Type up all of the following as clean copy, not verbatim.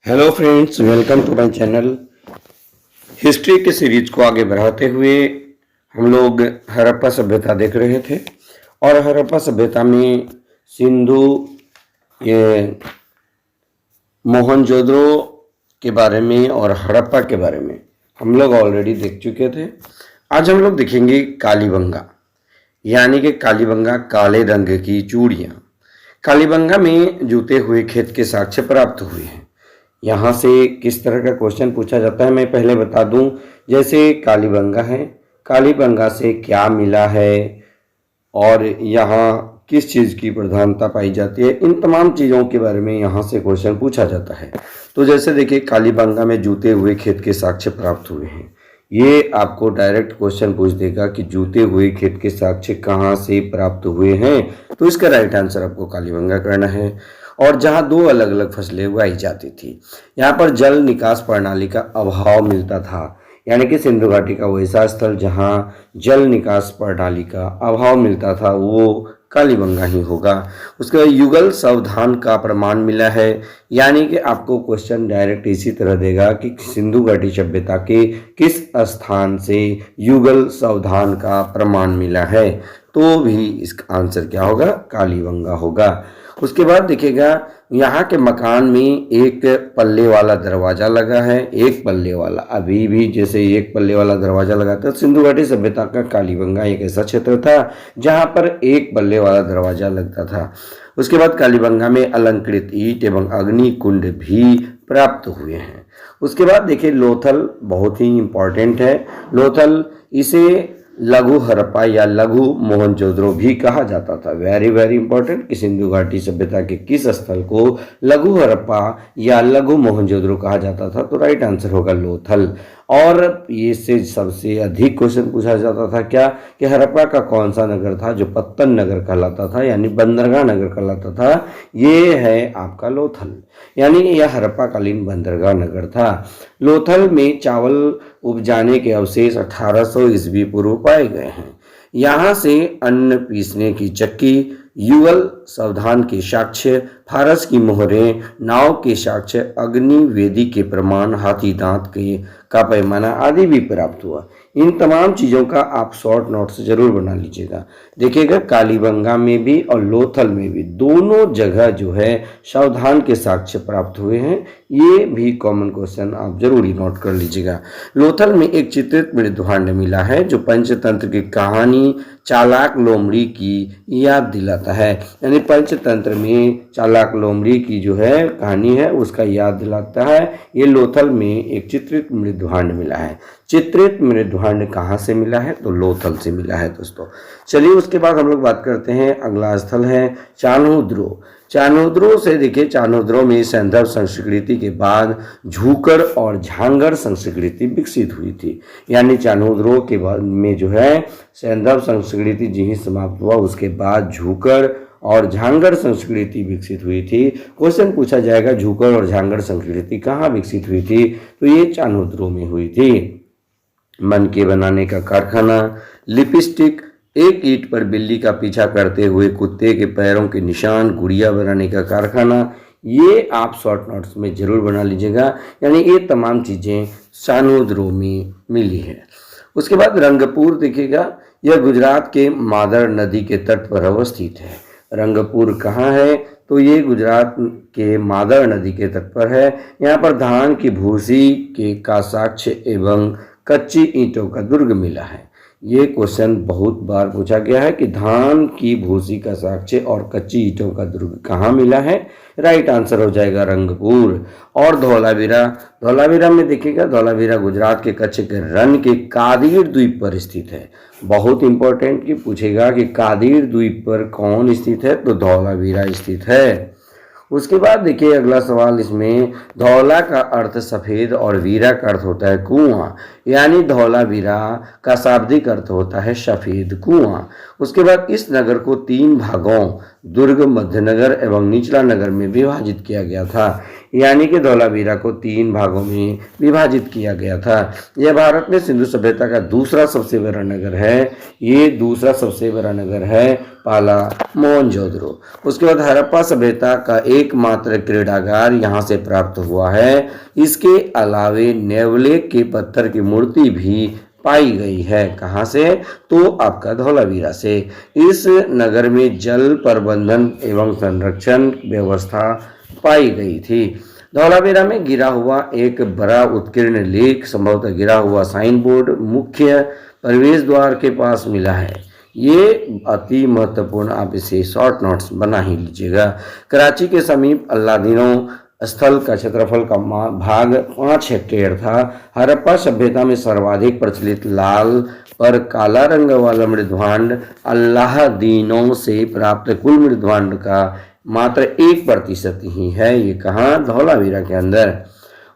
Hello friends, welcome to my channel. History के series को आगे बढ़ाते हुए हम लोग हड़प्पा सभ्यता देख रहे थे और हड़प्पा सभ्यता में सिंधु, ये मोहनजोदड़ो के बारे में और हड़प्पा के बारे में हम लोग ऑलरेडी देख चुके थे। आज हम लोग देखेंगे कालीबंगा, यानी कि कालीबंगा काले रंग की चूड़ियाँ। कालीबंगा में जूते हुए खेत के साक्ष्य प्राप्त हुए हैं। यहाँ से किस तरह का क्वेश्चन पूछा जाता है मैं पहले बता दूं। जैसे कालीबंगा है, कालीबंगा से क्या मिला है और यहाँ किस चीज़ की प्रधानता पाई जाती है, इन तमाम चीज़ों के बारे में यहाँ से क्वेश्चन पूछा जाता है। तो जैसे देखिए, कालीबंगा में जूते हुए खेत के साक्ष्य प्राप्त हुए हैं। ये आपको डायरेक्ट क्वेश्चन पूछ देगा कि जूते हुए खेत के साक्ष्य कहाँ से प्राप्त हुए हैं, तो इसका राइट आंसर आपको कालीबंगा करना है। और जहाँ दो अलग अलग फसलें उगाई जाती थी, यहाँ पर जल निकास प्रणाली का अभाव मिलता था, यानी कि सिंधु घाटी का वैसा स्थल जहाँ जल निकास प्रणाली का अभाव मिलता था वो कालीबंगा ही होगा। उसके बाद युगल सावधान का प्रमाण मिला है, यानी कि आपको क्वेश्चन डायरेक्ट इसी तरह देगा कि सिंधु घाटी सभ्यता के किस स्थान से युगल सावधान का प्रमाण मिला है, तो भी इसका आंसर क्या होगा, कालीबंगा होगा। उसके बाद देखिएगा, यहाँ के मकान में एक पल्ले वाला दरवाज़ा लगा है, एक पल्ले वाला। अभी भी जैसे एक पल्ले वाला दरवाज़ा लगा था, सिंधु घाटी सभ्यता का कालीबंगा एक ऐसा क्षेत्र था जहाँ पर एक पल्ले वाला दरवाज़ा लगता था। उसके बाद कालीबंगा में अलंकृत ईंट एवं अग्नि कुंड भी प्राप्त हुए हैं। उसके बाद देखिए, लोथल बहुत ही इम्पॉर्टेंट है। लोथल, इसे लघु हड़प्पा या लघु मोहनजोदड़ो भी कहा जाता था। वेरी वेरी इंपॉर्टेंट कि सिंधु घाटी सभ्यता के किस स्थल को लघु हड़प्पा या लघु मोहनजोदड़ो कहा जाता था, तो राइट आंसर होगा लोथल। और ये से सबसे अधिक क्वेश्चन पूछा जाता था क्या, कि हड़प्पा का कौन सा नगर था जो पत्तन नगर कहलाता था, यानी बंदरगाह नगर कहलाता था। ये है आपका लोथल, यानी यह हड़प्पाकालीन बंदरगाह नगर था। लोथल में चावल उपजाने के अवशेष 1800 ईस्वी पूर्व पाए गए हैं। यहाँ से अन्न पीसने की चक्की, युगल सावधान के साक्ष्य, फारस की मोहरें, नाव के साक्ष्य, अग्नि वेदी के प्रमाण, हाथी दांत के का पैमाना आदि भी प्राप्त हुआ। इन तमाम चीज़ों का आप शॉर्ट नोट्स जरूर बना लीजिएगा। देखिएगा, कालीबंगा में भी और लोथल में भी दोनों जगह जो है सावधान के साक्ष्य प्राप्त हुए हैं। ये भी कॉमन क्वेश्चन आप जरूरी नोट कर लीजिएगा। लोथल में एक चित्रित मृदुभांड मिला है जो पंचतंत्र की कहानी चालाक लोमड़ी की याद दिलाता है, यानी पंचतंत्र में चालाक लोमड़ी की जो है कहानी है उसका याद दिलाता है। ये लोथल में एक चित्रित मृदुभांड मिला है। चित्रित मृदुभांड कहाँ से मिला है, तो लोथल से मिला है दोस्तों। चलिए, उसके बाद हम लोग बात करते हैं, अगला स्थल है चान्होद्रो। चान्होद्रो से देखिए, चान्होद्रो में सैंधव संस्कृति के बाद झूकर और झांगर संस्कृति विकसित हुई थी, यानी चान्होद्रो के बाद में जो है सैंधव संस्कृति जी समाप्त हुआ, उसके बाद झूकर और झांगर संस्कृति विकसित हुई थी। क्वेश्चन पूछा जाएगा झूकर और झांगर संस्कृति कहाँ विकसित हुई थी, तो ये चान्होद्रो में हुई थी। मनके बनाने का कारखाना, लिपस्टिक, एक ईंट पर बिल्ली का पीछा करते हुए कुत्ते के पैरों के निशान, गुड़िया बनाने का कारखाना, ये आप शॉर्ट नोट्स में जरूर बना लीजिएगा, यानी ये तमाम चीज़ें चान्होद्रो में मिली है। उसके बाद रंगपुर देखिएगा, यह गुजरात के मादर नदी के तट पर अवस्थित है। रंगपुर कहाँ है, तो ये गुजरात के मादर नदी के तट पर है। यहाँ पर धान की भूसी के का साक्ष्य एवं कच्ची ईंटों का दुर्ग मिला है। ये क्वेश्चन बहुत बार पूछा गया है कि धान की भूसी का साक्ष्य और कच्ची ईंटों का दुर्ग कहाँ मिला है, राइट आंसर हो जाएगा रंगपुर। और धौलावीरा, धौलावीरा में देखिएगा, धौलावीरा गुजरात के कच्छ के रण के कादिर द्वीप पर स्थित है। बहुत इंपॉर्टेंट कि पूछेगा कि कादिर द्वीप पर कौन स्थित है, तो धौलावीरा स्थित है। उसके बाद देखिए अगला सवाल, इसमें धौला का अर्थ सफ़ेद और वीरा का अर्थ होता है कुआं, यानी धौलावीरा का शाब्दिक अर्थ होता है सफ़ेद कुआं। उसके बाद इस नगर को 3 भागों दुर्ग, मध्यनगर एवं निचला नगर में विभाजित किया गया था। यानी कि धौलावीरा को 3 भागों में विभाजित किया गया था। यह भारत में सिंधु सभ्यता का दूसरा सबसे बड़ा नगर है। ये दूसरा सबसे बड़ा नगर है, पहला मोहनजोदड़ो। उसके बाद हड़प्पा सभ्यता का एकमात्र क्रीड़ागार यहाँ से प्राप्त हुआ है। इसके अलावे नेवलेक के पत्थर की मूर्ति भी पाई गई है। कहाँ से? तो आपका धौलावीरा से। इस नगर में जल प्रबंधन एवं संरक्षण व्यवस्था पाई गई थी। धौलावीरा में गिरा हुआ एक बड़ा उत्कीर्ण लेख, संभवतः गिरा हुआ साइन बोर्ड, मुख्य प्रवेश द्वार के पास मिला है। ये अति महत्वपूर्ण, आप इसे शॉर्ट नोट्स बना ही लीजिएगा। कराची के समीप अल्लादीनो स्थल का क्षेत्रफल का भाग 5 हेक्टेयर था। हड़प्पा सभ्यता में सर्वाधिक प्रचलित लाल पर काला रंग वाला मृदभांड अल्लादीनों से प्राप्त कुल मृदभांड का मात्र 1% ही है। ये कहाँ? धौलावीरा के अंदर।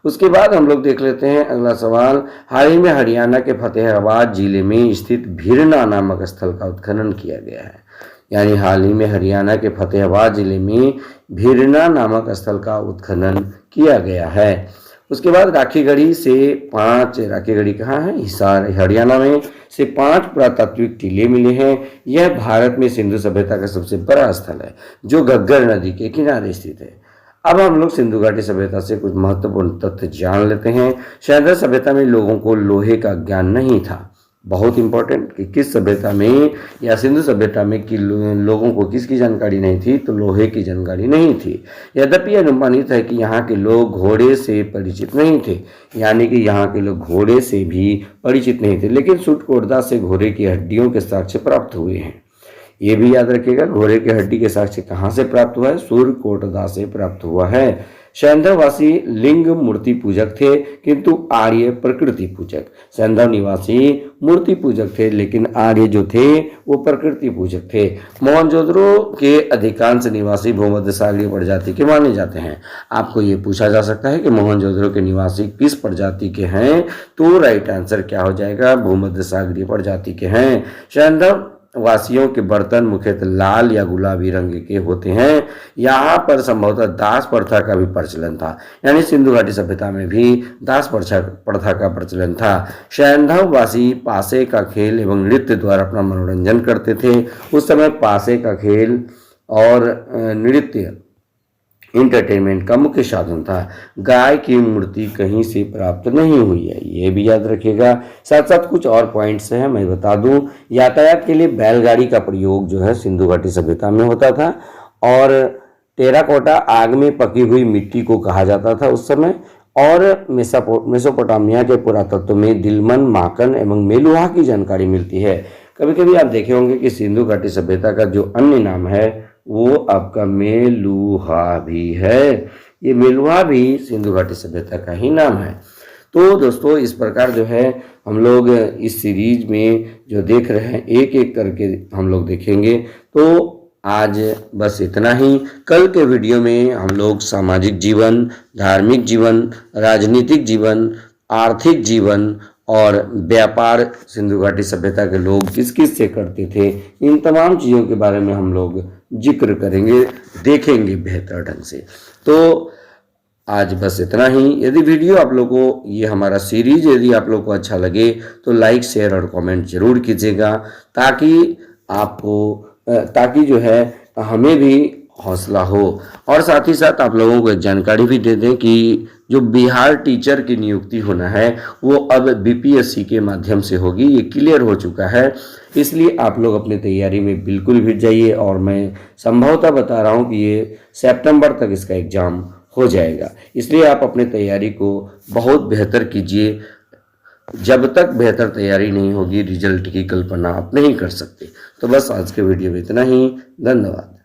उसके बाद हम लोग देख लेते हैं अगला सवाल। हाल ही में हरियाणा के फतेहाबाद जिले में स्थित भिरना नामक स्थल का उत्खनन किया गया है। यानी हाल ही में हरियाणा के फतेहाबाद जिले में भिरना नामक स्थल का उत्खनन किया गया है। उसके बाद राखीगढ़ी से 5, राखीगढ़ी कहाँ है? हिसार, हरियाणा में, से 5 पुरातात्विक टीले मिले हैं। यह भारत में सिंधु सभ्यता का सबसे बड़ा स्थल है जो घग्गर नदी के किनारे स्थित है। अब हम लोग सिंधु घाटी सभ्यता से कुछ महत्वपूर्ण तथ्य जान लेते हैं। शैलजा सभ्यता में लोगों को लोहे का ज्ञान नहीं था। बहुत इंपॉर्टेंट कि किस सभ्यता में या सिंधु सभ्यता में कि लोगों को किसकी जानकारी नहीं थी? तो लोहे की जानकारी नहीं थी। यद्यपि अनुमानित है कि यहाँ के लोग घोड़े से परिचित नहीं थे। यानी कि यहाँ के लोग घोड़े से भी परिचित नहीं थे, लेकिन सूटकोटदा से घोड़े की हड्डियों के साक्ष्य प्राप्त हुए हैं। ये भी याद रखिएगा, घोड़े की हड्डी के साक्ष्य कहाँ से प्राप्त हुआ है? सूर्यकोटदा से प्राप्त हुआ है। सैंधववासी लिंग मूर्ति पूजक थे, किंतु आर्य प्रकृति पूजक। सैंधव निवासी मूर्ति पूजक थे, लेकिन आर्य जो थे वो प्रकृति पूजक थे। मोहनजोदड़ो के अधिकांश निवासी भूमध्यसागरीय प्रजाति के माने जाते हैं। आपको ये पूछा जा सकता है कि मोहनजोदड़ो के निवासी किस प्रजाति के हैं? तो राइट आंसर क्या हो जाएगा? भूमध्यसागरीय प्रजाति के हैं। सैंधव वासियों के बर्तन मुख्यतः लाल या गुलाबी रंग के होते हैं। यहाँ पर संभवतः दास प्रथा का भी प्रचलन था। यानी सिंधु घाटी सभ्यता में भी दास प्रथा का प्रचलन था। सैंधव वासी पासे का खेल एवं नृत्य द्वारा अपना मनोरंजन करते थे। उस समय पासे का खेल और नृत्य इंटरटेनमेंट का मुख्य साधन था। गाय की मूर्ति कहीं से प्राप्त नहीं हुई है, ये भी याद रखिएगा। साथ साथ कुछ और पॉइंट्स हैं, मैं बता दूं। यातायात के लिए बैलगाड़ी का प्रयोग जो है सिंधु घाटी सभ्यता में होता था। और टेराकोटा आग में पकी हुई मिट्टी को कहा जाता था उस समय। और मेसोपोटामिया के पुरातत्व में दिलमन, माकन एवं मेलुहा की जानकारी मिलती है। कभी कभी आप देखे होंगे कि सिंधु घाटी सभ्यता का जो अन्य नाम है वो आपका मेलुहा भी है। ये मेलुहा भी सिंधु घाटी सभ्यता का ही नाम है। तो दोस्तों, इस प्रकार जो है हम लोग इस सीरीज में जो देख रहे हैं, एक एक करके हम लोग देखेंगे। तो आज बस इतना ही। कल के वीडियो में हम लोग सामाजिक जीवन, धार्मिक जीवन, राजनीतिक जीवन, आर्थिक जीवन और व्यापार सिंधु घाटी सभ्यता के लोग किस किस से करते थे, इन तमाम चीज़ों के बारे में हम लोग जिक्र करेंगे, देखेंगे बेहतर ढंग से। तो आज बस इतना ही। यदि वीडियो आप लोगों को, ये हमारा सीरीज यदि आप लोग को अच्छा लगे तो लाइक, शेयर और कमेंट जरूर कीजिएगा, ताकि जो है हमें भी हौसला हो। और साथ ही साथ आप लोगों को एक जानकारी भी दे दें कि जो बिहार टीचर की नियुक्ति होना है वो अब बीपीएससी के माध्यम से होगी। ये क्लियर हो चुका है, इसलिए आप लोग अपनी तैयारी में बिल्कुल भिड़ जाइए। और मैं संभवतः बता रहा हूँ कि ये सितंबर तक इसका एग्ज़ाम हो जाएगा, इसलिए आप अपनी तैयारी को बहुत बेहतर कीजिए। जब तक बेहतर तैयारी नहीं होगी, रिजल्ट की कल्पना आप नहीं कर सकते। तो बस आज के वीडियो में इतना ही। धन्यवाद।